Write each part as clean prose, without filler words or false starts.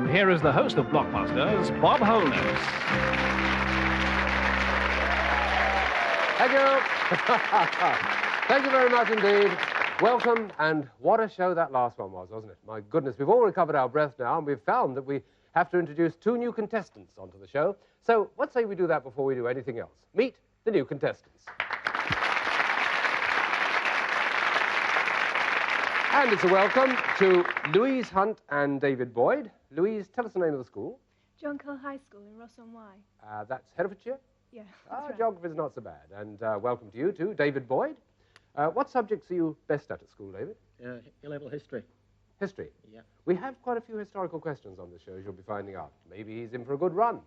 here is the host of Blockbusters, Bob Holness. Thank you. Thank you very much indeed. Welcome, and what a show that last one was, wasn't it? My goodness, we've all recovered our breath now, and we've found that we have to introduce 2 new contestants onto the show. So let's say we do that before we do anything else. Meet the new contestants. And it's a welcome to Louise Hunt and David Boyd. Louise, tell us the name of the school. John Cole High School in Ross-on-Wye. That's Herefordshire? Yeah, that's right. Geography's not so bad. And welcome to you too, David Boyd. What subjects are you best at school, David? A-level history. History? Yeah. We have quite a few historical questions on the show, as you'll be finding out. Maybe he's in for a good run.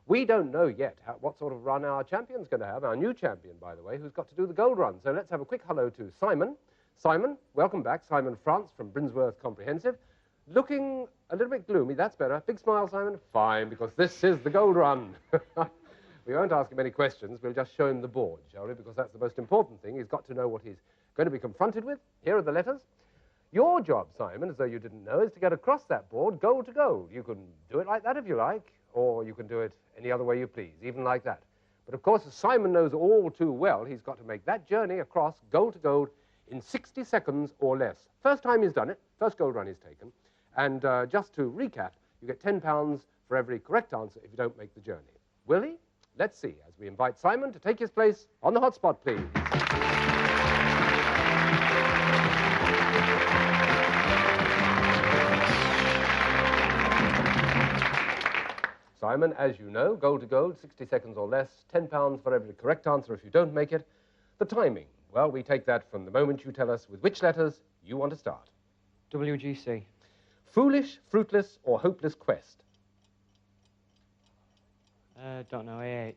We don't know yet what sort of run our champion's going to have, our new champion, by the way, who's got to do the gold run. So let's have a quick hello to Simon. Simon, welcome back. Simon France from Brinsworth Comprehensive. Looking a little bit gloomy. That's better. Big smile, Simon. Fine, because this is the gold run. We won't ask him any questions. We'll just show him the board, shall we? Because that's the most important thing. He's got to know what he's going to be confronted with. Here are the letters. Your job, Simon, as though you didn't know, is to get across that board gold to gold. You can do it like that if you like, or you can do it any other way you please, even like that. But, of course, as Simon knows all too well, he's got to make that journey across gold to gold in 60 seconds or less. First time he's done it, first gold run he's taken. And just to recap, you get £10 for every correct answer if you don't make the journey. Will he? Let's see, as we invite Simon to take his place on the hotspot, please. Simon, as you know, gold to gold, 60 seconds or less, £10 for every correct answer if you don't make it. The timing, well, we take that from the moment you tell us with which letters you want to start. WGC. Foolish, fruitless, or hopeless quest. Don't know. AH.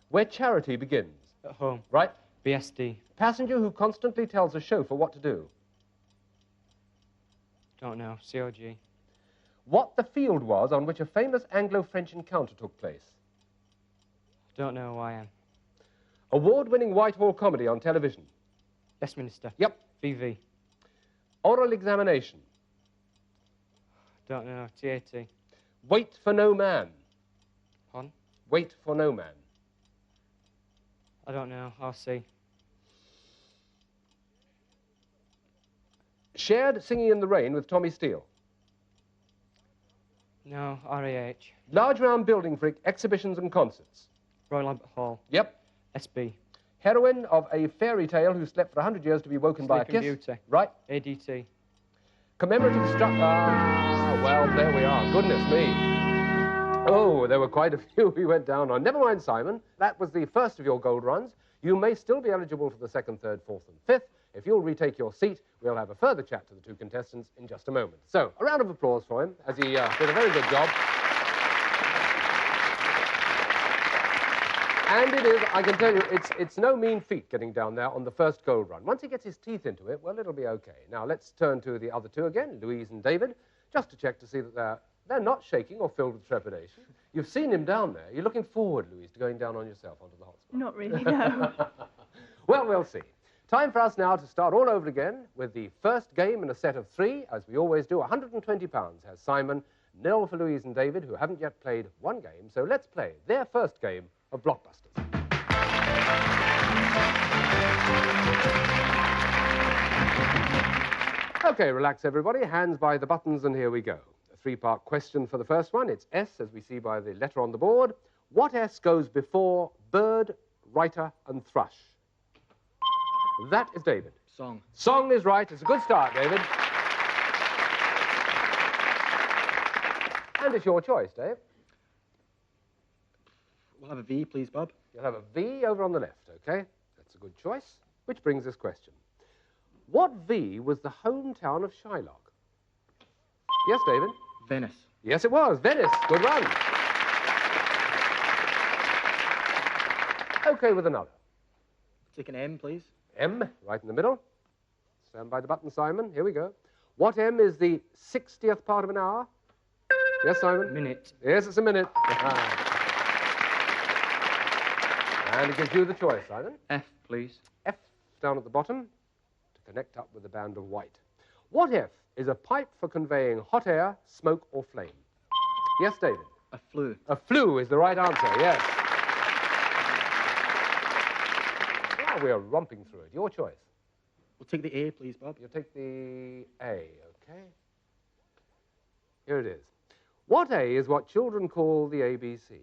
Where charity begins. At home. Right. BSD. Passenger who constantly tells a chauffeur what to do. Don't know. COG. What the field was on which a famous Anglo-French encounter took place. Don't know. YM. Award-winning Whitehall comedy on television. Westminster. Yep. VV. Oral examination. Don't know. TAT. Wait for no man. Pardon? Wait for no man. I don't know. RC. Shared Singing in the Rain with Tommy Steele. No. RAH. Large round building for exhibitions and concerts. Royal Albert Hall. Yep. SB. Heroine of a fairy tale who slept for 100 years to be woken by a kiss. Sleeping Beauty. Right. ADT. Commemorative structure. Ah, well, there we are. Goodness me. Oh, there were quite a few we went down on. Never mind, Simon. That was the first of your gold runs. You may still be eligible for the second, third, fourth, and fifth. If you'll retake your seat, we'll have a further chat to the 2 contestants in just a moment. So, a round of applause for him, as he did a very good job. And it is, I can tell you, it's no mean feat getting down there on the first gold run. Once he gets his teeth into it, well, it'll be okay. Now, let's turn to the other 2 again, Louise and David, just to check to see that they're not shaking or filled with trepidation. You've seen him down there. You're looking forward, Louise, to going down on yourself onto the hotspot. Not really, no. Well, we'll see. Time for us now to start all over again with the first game in a set of 3. As we always do, £120 has Simon, nil for Louise and David, who haven't yet played 1 game. So let's play their first game of Blockbusters. Okay, relax, everybody. Hands by the buttons, and here we go. A 3-part question for the first one. It's S, as we see by the letter on the board. What S goes before bird, writer, and thrush? That is David. Song. Song is right. It's a good start, David. And it's your choice, Dave. We'll have a V, please, Bob. You'll have a V over on the left, OK? That's a good choice. Which brings this question. What V was the hometown of Shylock? Yes, David? Venice. Yes, it was. Venice. Good run. OK with another. Take an M, please. M, right in the middle. Stand by the button, Simon. Here we go. What M is the 60th part of an hour? Yes, Simon? Minute. Yes, it's a minute. And it gives you the choice, Simon. F, please. F down at the bottom to connect up with the band of white. What F is a pipe for conveying hot air, smoke, or flame? Yes, David. A flu. A flu is the right answer, yes. Now we are romping through it. Your choice. We'll take the A, please, Bob. You'll take the A, okay? Here it is. What A is what children call the ABC?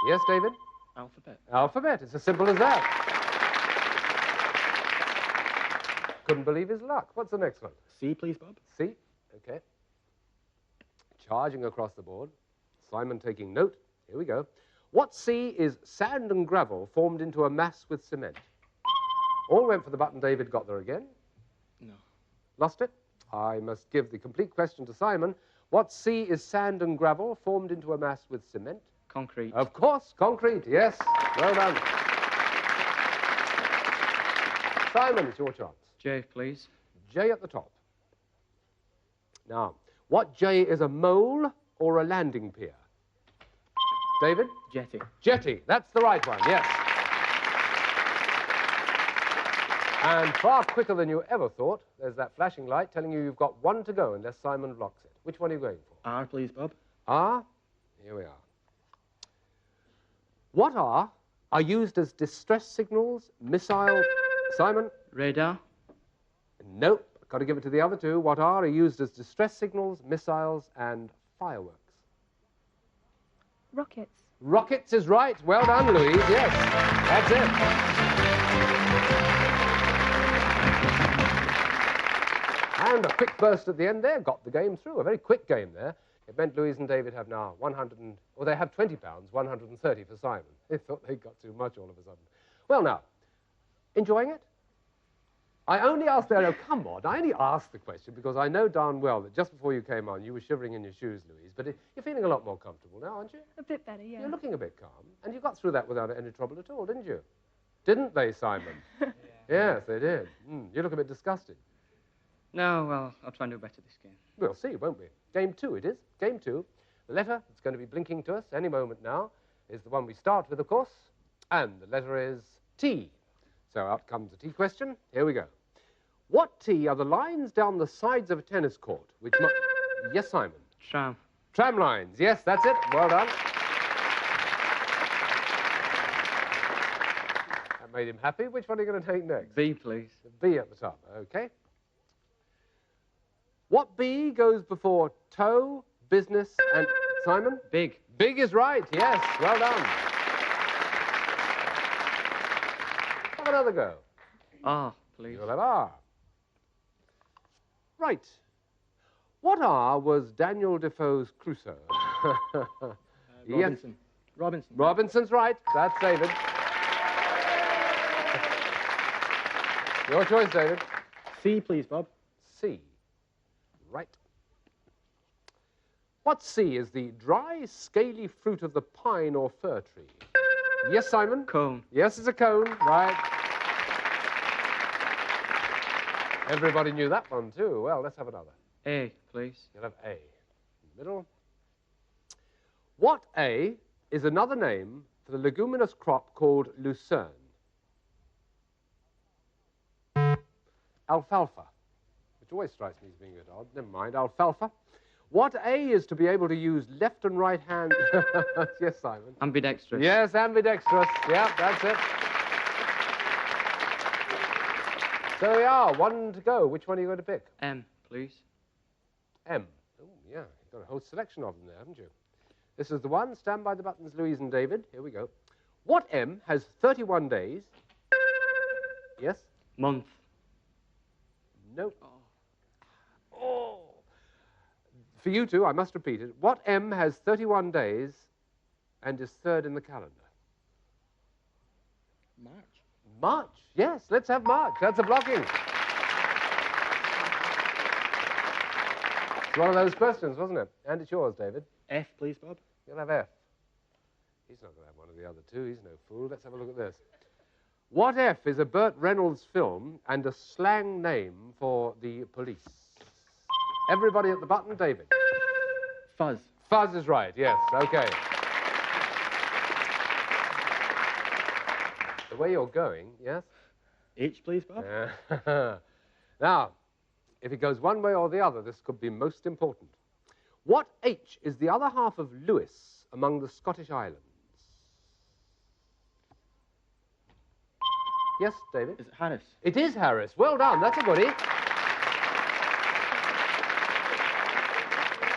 Yes, David? Alphabet. Alphabet. It's as simple as that. Couldn't believe his luck. What's the next one? C, please, Bob. C. Okay. Charging across the board. Simon taking note. Here we go. What C is sand and gravel formed into a mass with cement? All went for the button. David got there again. No. Lost it? I must give the complete question to Simon. What C is sand and gravel formed into a mass with cement? Concrete. Of course, concrete, yes. Well done. Simon, it's your chance. J, please. J at the top. Now, what J is a mole or a landing pier? David? Jetty. Jetty. That's the right one, yes. And far quicker than you ever thought. There's that flashing light telling you you've got one to go unless Simon blocks it. Which one are you going for? R, please, Bob. R? Here we are. What are used as distress signals, missile... Simon? Radar. Nope. Got to give it to the other two. What are used as distress signals, missiles, and fireworks? Rockets. Rockets is right. Well done, Louise. Yes, that's it. And a quick burst at the end there. Got the game through. A very quick game there. It meant Louise and David have now they have £20, 130 for Simon. They thought they got too much all of a sudden. Well, now, enjoying it? I only asked there, come on, I only asked the question because I know darn well that just before you came on, you were shivering in your shoes, Louise, but you're feeling a lot more comfortable now, aren't you? A bit better, yeah. You're looking a bit calm, and you got through that without any trouble at all, didn't you? Didn't they, Simon? Yeah. Yes, they did. You look a bit disgusted. No, well, I'll try and do better this game. We'll see, won't we? Game 2 it is. Game 2. The letter that's going to be blinking to us any moment now is the one we start with, of course, and the letter is T. So out comes the T question. Here we go. What T are the lines down the sides of a tennis court? Which Yes, Simon. Tram. Tram lines. Yes, that's it. Well done. That made him happy. Which one are you going to take next? B, please. The B at the top. Okay. What B goes before toe, business, and... Simon? Big. Big is right. Yes. Well done. Have another go. R, please. You'll have R. Right. What R was Daniel Defoe's Crusoe? Robinson. Robinson. Robinson's right. That's David. Your choice, David. C, please, Bob. C. Right. What C is the dry, scaly fruit of the pine or fir tree? Yes, Simon? Cone. Yes, it's a cone. Right. Everybody knew that one, too. Well, let's have another. A, please. You'll have A in the middle. What A is another name for the leguminous crop called lucerne? Alfalfa, which always strikes me as being a bit odd. Never mind, alfalfa. What A is to be able to use left and right hand... Yes, Simon. Ambidextrous. Yes, ambidextrous. Yeah, that's it. So we are, one to go. Which one are you going to pick? M, please. M. Oh, yeah, you've got a whole selection of them there, haven't you? This is the one. Stand by the buttons, Louise and David. Here we go. What M has 31 days? Yes? Month. No. Oh. For you two, I must repeat it. What M has 31 days and is third in the calendar? March. March. Yes, let's have March. That's a blocking. It's one of those questions, wasn't it? And it's yours, David. F, please, Bob. You'll have F. He's not going to have one of the other two. He's no fool. Let's have a look at this. What F is a Burt Reynolds film and a slang name for the police? Everybody at the button, David. Fuzz. Fuzz is right, yes. Okay. The way you're going, yes? H, please, Bob. Now, if it goes one way or the other, this could be most important. What H is the other half of Lewis among the Scottish Islands? Yes, David? Is it Harris? It is Harris. Well done. That's a goodie.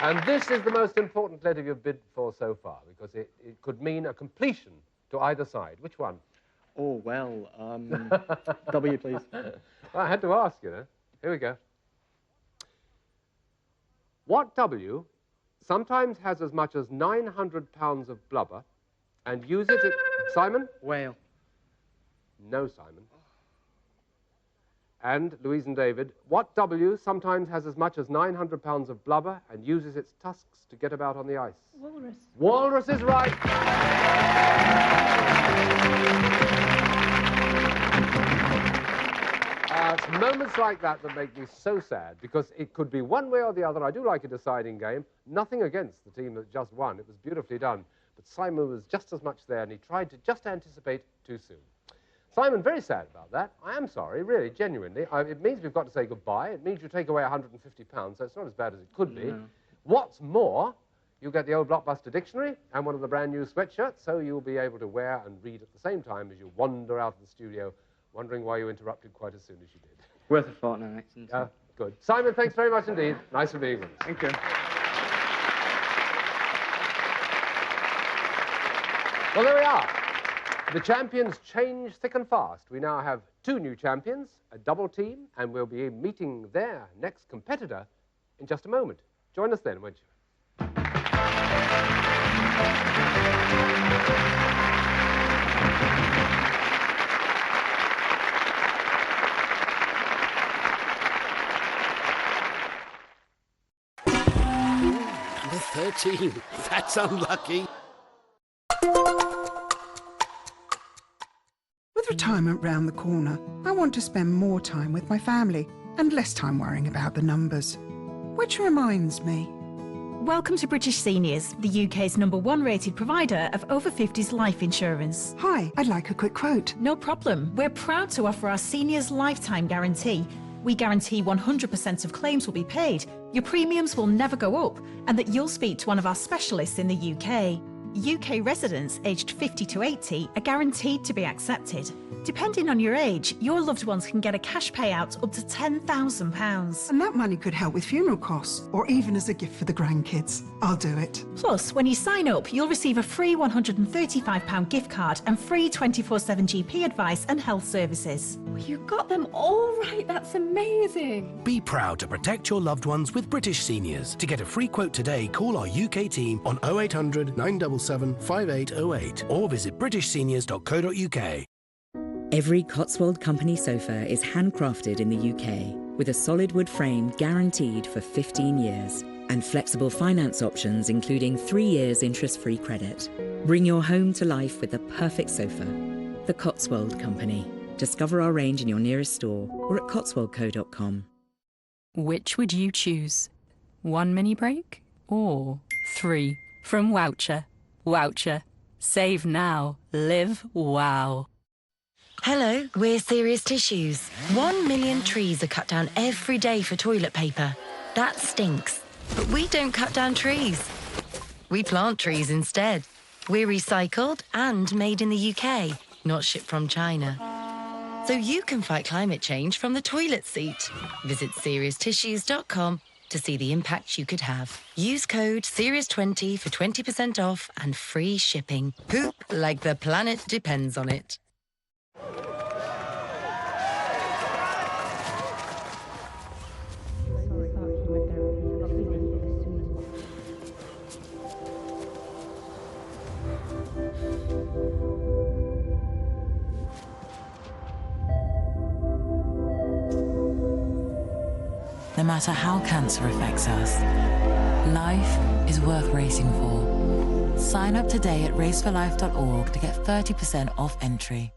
And this is the most important letter you've bid for so far, because it could mean a completion to either side. Which one? Oh, well, W, please. I had to ask, you know. Here we go. What W sometimes has as much as 900 pounds of blubber and uses it... Simon? Whale. No, Simon. And Louise and David, what W sometimes has as much as 900 pounds of blubber and uses its tusks to get about on the ice? Walrus. Walrus is right. It's moments like that that make me so sad, because it could be one way or the other. I do like a deciding game. Nothing against the team that just won. It was beautifully done. But Simon was just as much there, and he tried to just anticipate too soon. Simon, very sad about that. I am sorry, really, genuinely. It means we've got to say goodbye. It means you take away 150 pounds, so it's not as bad as it could be. No. What's more, you get the old Blockbuster dictionary and one of the brand new sweatshirts, so you'll be able to wear and read at the same time as you wander out of the studio, wondering why you interrupted quite as soon as you did. Worth a fortnight, isn't it? Good. Simon, thanks very much indeed. Nice of being with us. Thank you. Well, there we are. The champions change thick and fast. We now have 2 new champions, a double team, and we'll be meeting their next competitor in just a moment. Join us then, won't you? Number 13. That's unlucky. With retirement round the corner, I want to spend more time with my family and less time worrying about the numbers. Which reminds me... Welcome to British Seniors, the UK's #1 rated provider of over 50s life insurance. Hi, I'd like a quick quote. No problem. We're proud to offer our seniors lifetime guarantee. We guarantee 100% of claims will be paid, your premiums will never go up, and that you'll speak to one of our specialists in the UK. UK residents aged 50 to 80 are guaranteed to be accepted. Depending on your age, your loved ones can get a cash payout up to £10,000. And that money could help with funeral costs, or even as a gift for the grandkids. I'll do it. Plus, when you sign up, you'll receive a free £135 gift card and free 24/7 GP advice and health services. You got them all right. That's amazing. Be proud to protect your loved ones with British Seniors. To get a free quote today, call our UK team on 0800 977 5808 or visit britishseniors.co.uk. Every Cotswold Company sofa is handcrafted in the UK with a solid wood frame guaranteed for 15 years and flexible finance options including 3 years interest-free credit. Bring your home to life with the perfect sofa. The Cotswold Company. Discover our range in your nearest store or at cotswoldco.com. Which would you choose? 1 mini break or 3 from Woucher? Woucher. Save now. Live wow. Hello, we're Serious Tissues. 1 million trees are cut down every day for toilet paper. That stinks. But we don't cut down trees. We plant trees instead. We're recycled and made in the UK, not shipped from China. So you can fight climate change from the toilet seat. Visit serioustissues.com to see the impact you could have. Use code SERIOUS20 for 20% off and free shipping. Poop like the planet depends on it. No matter how cancer affects us, life is worth racing for. Sign up today at raceforlife.org to get 30% off entry.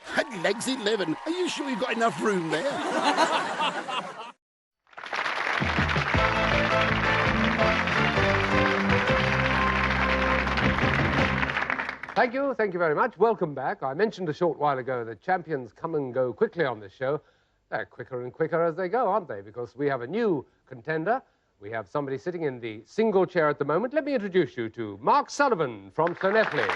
Had legs 11. Are you sure you've got enough room there? Thank you very much. Welcome back. I mentioned a short while ago that champions come and go quickly on this show. They're quicker and quicker as they go, aren't they? Because we have a new contender. We have somebody sitting in the single chair at the moment. Let me introduce you to Mark Sullivan from Llanelli.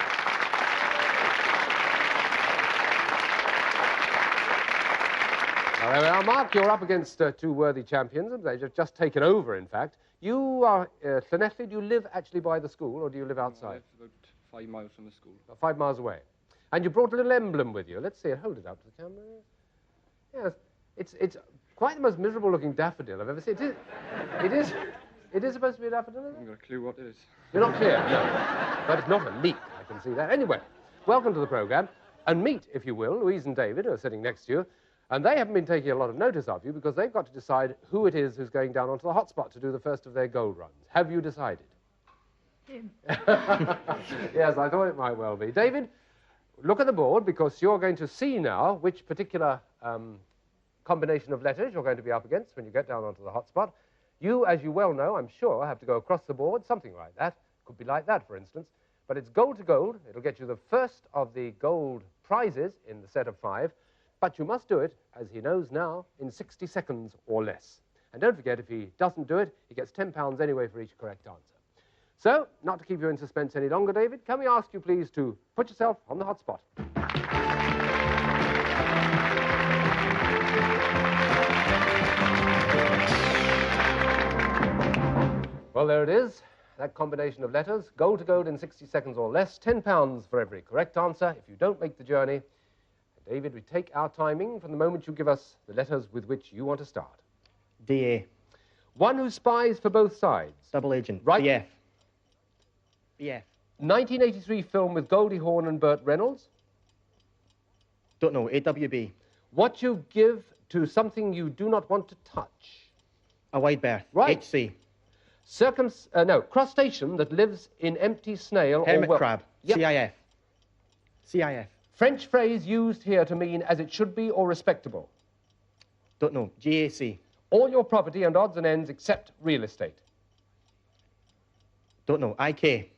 There we are, Mark. You're up against two worthy champions. They've just taken over, in fact. You are Llanelli. Do you live actually by the school, or do you live outside? I live about 5 miles from the school. About 5 miles away. And you brought a little emblem with you. Let's see it. Hold it up to the camera. Yes. It's quite the most miserable-looking daffodil I've ever seen. It is supposed to be a daffodil, isn't it? I haven't got a clue what it is. You're not clear, no. But it's not a leek, I can see that. Anyway, welcome to the programme. And meet, if you will, Louise and David, who are sitting next to you. And they haven't been taking a lot of notice of you because they've got to decide who it is who's going down onto the hotspot to do the first of their gold runs. Have you decided? Him. Yes, I thought it might well be. David, look at the board because you're going to see now which particular combination of letters you're going to be up against when you get down onto the hotspot. You, as you well know, I'm sure, have to go across the board, something like that. Could be like that, for instance. But it's gold to gold. It'll get you the first of the gold prizes in the set of 5. But you must do it, as he knows now, in 60 seconds or less. And don't forget, if he doesn't do it, he gets £10 anyway for each correct answer. So, not to keep you in suspense any longer, David, can we ask you please to put yourself on the hotspot? Well, there it is, that combination of letters, gold to gold in 60 seconds or less, £10 for every correct answer. If you don't make the journey, David, we take our timing from the moment you give us the letters with which you want to start. DA. One who spies for both sides. Double agent. Right. BF. BF. 1983 film with Goldie Hawn and Burt Reynolds. Don't know. AWB. What you give to something you do not want to touch. A wide berth. Right. HC. Crustacean that lives in empty snail Hermit or... crab. Yep. CIF. CIF. French phrase used here to mean as it should be or respectable. Don't know. GAC. All your property and odds and ends except real estate. Don't know. IK.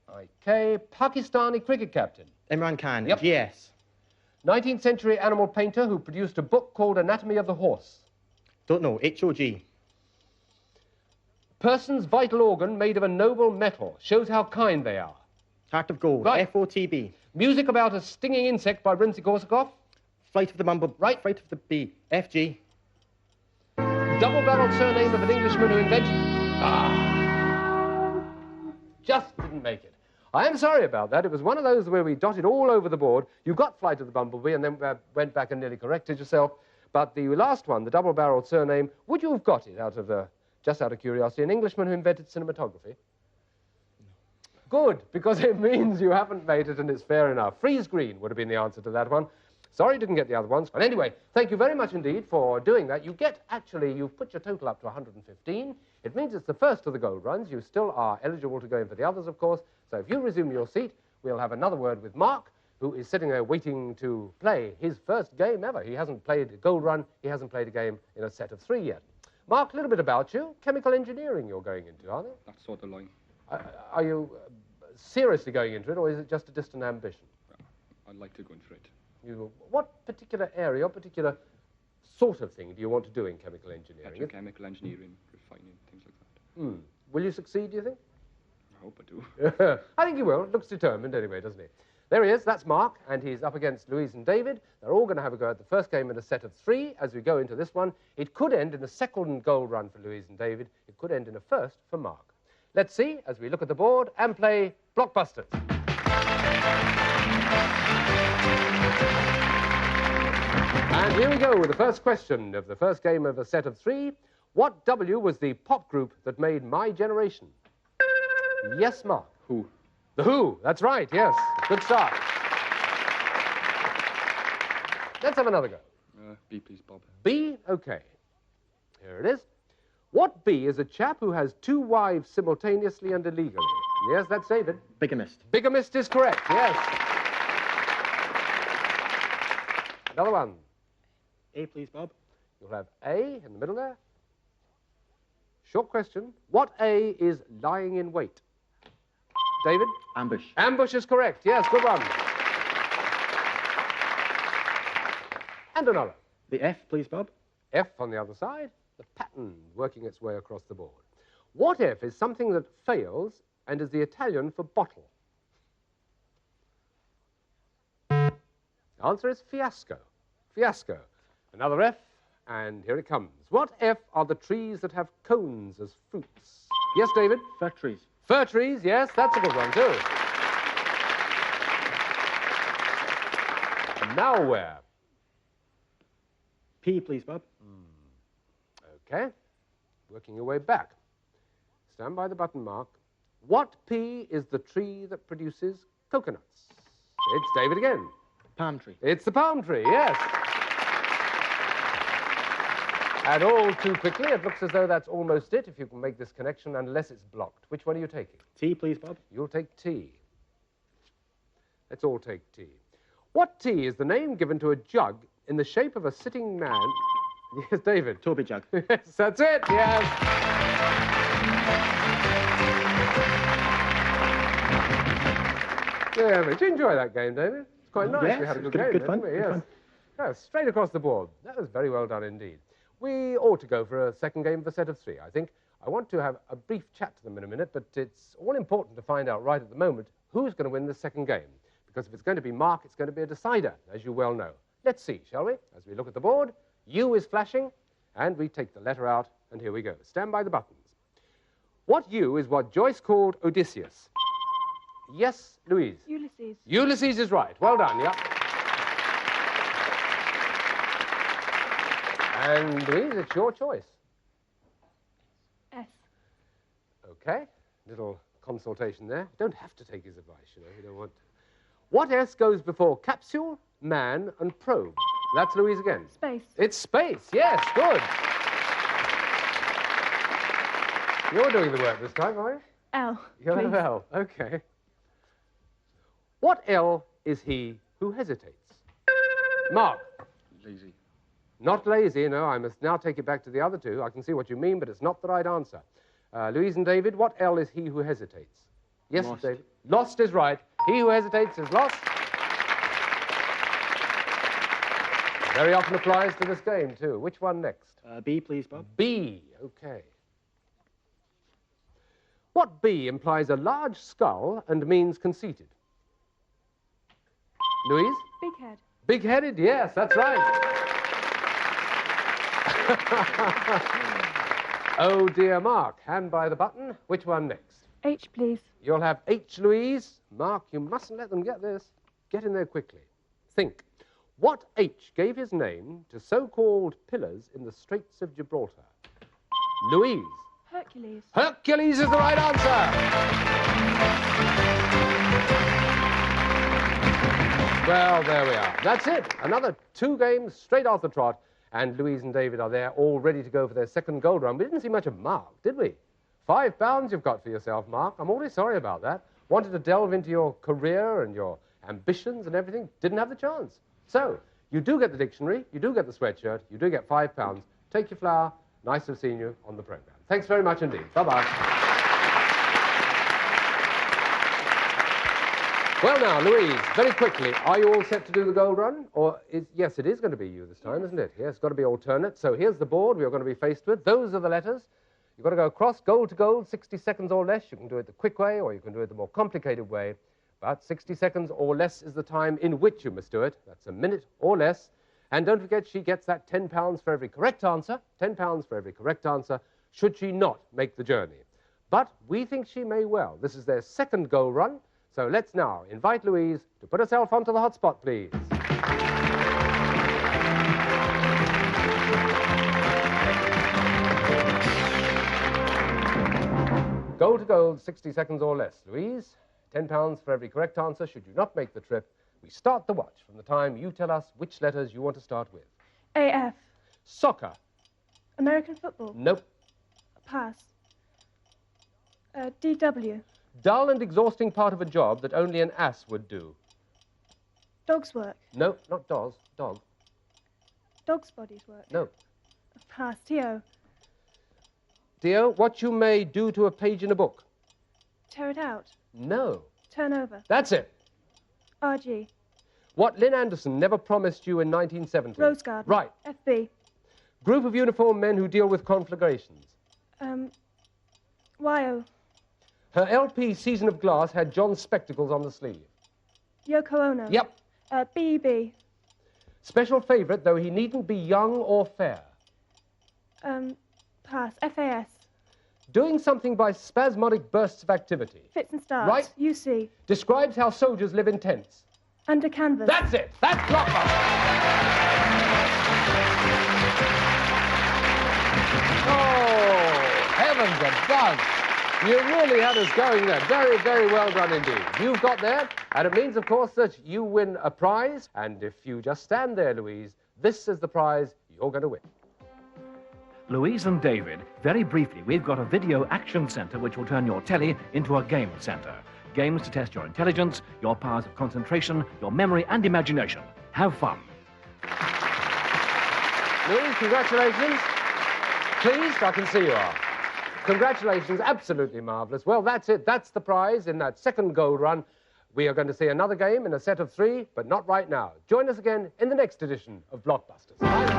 IK. Pakistani cricket captain. Imran Khan. Yep. GS. 19th century animal painter who produced a book called Anatomy of the Horse. Don't know. HOG. Person's vital organ made of a noble metal. Shows how kind they are. Heart of Gold. Right. FOTB. Music about a stinging insect by Rimsky-Korsakov. Flight of the Bumblebee. Right. Flight of the Bee. FG. Double-barreled surname of an Englishman who invented... Just didn't make it. I am sorry about that. It was one of those where we dotted all over the board. You got Flight of the Bumblebee and then went back and nearly corrected yourself. But the last one, the double-barreled surname, would you have got it out of just out of curiosity, an Englishman who invented cinematography? Good, because it means you haven't made it and it's fair enough. Freeze green would have been the answer to that one. Sorry you didn't get the other ones. But anyway, thank you very much indeed for doing that. You've put your total up to 115. It means it's the first of the gold runs. You still are eligible to go in for the others, of course. So if you resume your seat, we'll have another word with Mark, who is sitting there waiting to play his first game ever. He hasn't played a gold run. He hasn't played a game in a set of 3 yet. Mark, a little bit about you. Chemical engineering you're going into, aren't you? That sort of line. Are you seriously going into it, or is it just a distant ambition? I'd like to go in for it. What particular area, or particular sort of thing do you want to do in chemical engineering? Petrochemical engineering, refining, things like that. Will you succeed, do you think? I hope I do. I think you will. Looks determined anyway, doesn't he? There he is. That's Mark, and he's up against Louise and David. They're all going to have a go at the first game in a set of 3 as we go into this one. It could end in a second gold run for Louise and David. It could end in a first for Mark. Let's see as we look at the board and play Blockbusters. And here we go with the first question of the first game of a set of 3. What W was the pop group that made My Generation? Yes, Mark. Who? The Who. That's right, yes. Good start. Let's have another go. B, please, Bob. B? OK. Here it is. What B is a chap who has 2 wives simultaneously and illegally? Yes, that's David. Bigamist. Bigamist is correct, yes. Another one. A, please, Bob. You'll have A in the middle there. Short question. What A is lying in wait? David? Ambush. Ambush is correct, yes, good one. And another. The F, please, Bob. F on the other side, the pattern working its way across the board. What F is something that fails and is the Italian for bottle? The answer is fiasco. Fiasco. Another F, and here it comes. What F are the trees that have cones as fruits? Yes, David? Fir trees. Fir trees, yes, that's a good one, too. Now where? P, please, Bob. Okay, working your way back. Stand by the button, Mark. What P is the tree that produces coconuts? It's David again. Palm tree. It's the palm tree, yes. And all too quickly, it looks as though that's almost it, if you can make this connection, unless it's blocked. Which one are you taking? T, please, Bob. You'll take T. Let's all take T. What tea is the name given to a jug in the shape of a sitting man? Yes, David. Toby jug. Yes, that's it, yes. Yeah, did you enjoy that game, David? It's quite nice. Yes, We had a good good- game, good didn't fun, we? good Yes. fun. Yes, straight across the board. That was very well done indeed. We ought to go for a second game of a set of three, I think. I want to have a brief chat to them in a minute, but it's all important to find out right at the moment who's going to win the second game. Because if it's going to be Mark, it's going to be a decider, as you well know. Let's see, shall we? As we look at the board, U is flashing, and we take the letter out, and here we go. Stand by the buttons. What U is what Joyce called Odysseus? Yes, Louise? Ulysses. Ulysses is right. Well done, yeah. And Louise, it's your choice. S. Okay, little consultation there. You don't have to take his advice, you know. You don't want to. What S goes before capsule, man, and probe? That's Louise again. Space. It's space, yes, good. You're doing the work this time, are you? L. You're please. L, okay. What L is he who hesitates? Mark. Lazy. Not lazy, no. I must now take it back to the other two. I can see what you mean, but it's not the right answer. Louise and David, what L is he who hesitates? Yes, Lost. David. Lost is right. He who hesitates is lost. Very often applies to this game, too. Which one next? B, please, Bob. B, okay. What B implies a large skull and means conceited? Louise? Big head. Big-headed, yes, that's right. Oh, dear, Mark. Hand by the button. Which one next? H, please. You'll have H, Louise. Mark, you mustn't let them get this. Get in there quickly. Think. What H gave his name to so-called pillars in the Straits of Gibraltar? Louise. Hercules. Hercules is the right answer. Well, there we are. That's it. Another 2 games straight off the trot. And Louise and David are there, all ready to go for their second gold run. We didn't see much of Mark, did we? £5 you've got for yourself, Mark. I'm awfully sorry about that. Wanted to delve into your career and your ambitions and everything. Didn't have the chance. So, you do get the dictionary, you do get the sweatshirt, you do get £5. Take your flower. Nice to have seen you on the programme. Thanks very much indeed. Bye-bye. Well, now, Louise, very quickly, are you all set to do the gold run? Or, yes, it is going to be you this time, isn't it? Yes, it's got to be alternate. So here's the board we are going to be faced with. Those are the letters. You've got to go across, gold to gold, 60 seconds or less. You can do it the quick way, or you can do it the more complicated way. But 60 seconds or less is the time in which you must do it. That's a minute or less. And don't forget, she gets that £10 for every correct answer. £10 for every correct answer, should she not make the journey. But we think she may well. This is their second gold run. So let's now invite Louise to put herself onto the hotspot, please. Gold to gold, 60 seconds or less. Louise, £10 for every correct answer should you not make the trip. We start the watch from the time you tell us which letters you want to start with. AF. Soccer. American football. Nope. Pass. DW. Dull and exhausting part of a job that only an ass would do. Dog's work. No, not dolls. Dog. Dog's body's work. No. Pass. TO. Dio, what you may do to a page in a book. Tear it out. No. Turn over. That's it. RG. What Lynn Anderson never promised you in 1970. Rose Garden. Right. FB. Group of uniformed men who deal with conflagrations. YO. Her LP Season of Glass had John's spectacles on the sleeve. Yoko Ono. Yep. BEB. Special favourite, though he needn't be young or fair. Pass. FAS. Doing something by spasmodic bursts of activity. Fits and starts. Right. UC. Describes how soldiers live in tents. Under canvas. That's it. That's Blockbusters. Oh, heavens above. You really had us going there. Very, very well done indeed. You've got there, and it means, of course, that you win a prize. And if you just stand there, Louise, this is the prize you're going to win. Louise and David, very briefly, we've got a video action centre which will turn your telly into a game centre. Games to test your intelligence, your powers of concentration, your memory and imagination. Have fun. Louise, congratulations. Pleased? I can see you are. Congratulations, absolutely marvellous. Well, that's it. That's the prize in that second gold run. We are going to see another game in a set of 3, but not right now. Join us again in the next edition of Blockbusters. Bye.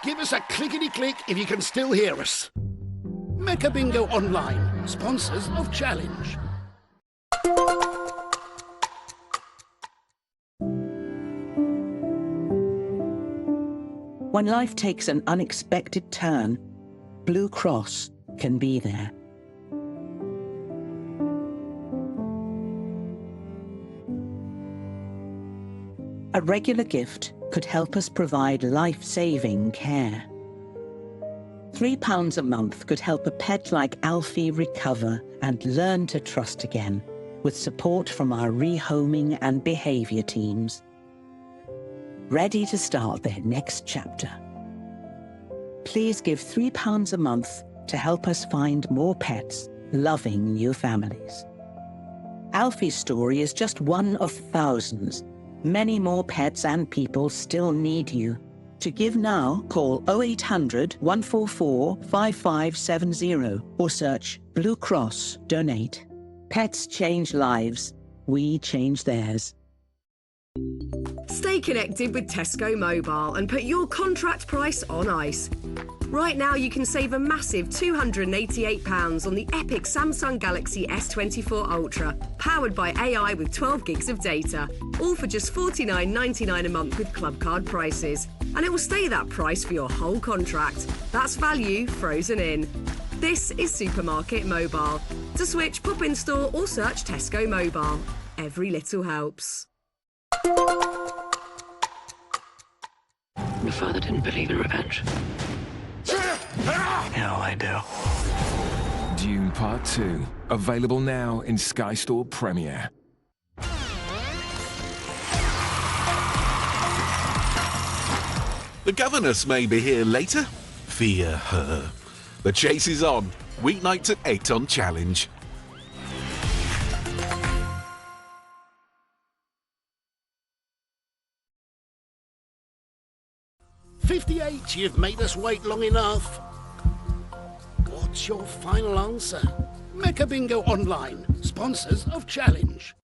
Give us a clickety-click if you can still hear us. Mecha Bingo Online, sponsors of Challenge. When life takes an unexpected turn, Blue Cross can be there. A regular gift could help us provide life-saving care. £3 a month could help a pet like Alfie recover and learn to trust again, with support from our rehoming and behaviour teams. Ready to start their next chapter. Please give £3 a month to help us find more pets loving new families. Alfie's story is just one of thousands. Many more pets and people still need you. To give now, call 0800 144 5570 or search Blue Cross Donate. Pets change lives. We change theirs. Stay connected with Tesco Mobile and put your contract price on ice. Right now you can save a massive £288 on the epic Samsung Galaxy S24 Ultra, powered by AI with 12 gigs of data, all for just $49.99 a month with club card prices. And it will stay that price for your whole contract. That's value frozen in. This is Supermarket Mobile. To switch, pop in store or search Tesco Mobile. Every little helps. Your father didn't believe in revenge. Hell, I do. Dune Part 2. Available now in Sky Store Premiere. The governess may be here later. Fear her. The chase is on. Weeknights at 8 on Challenge. "58, you've made us wait long enough. What's your final answer? Mecha Bingo Online, sponsors of Challenge.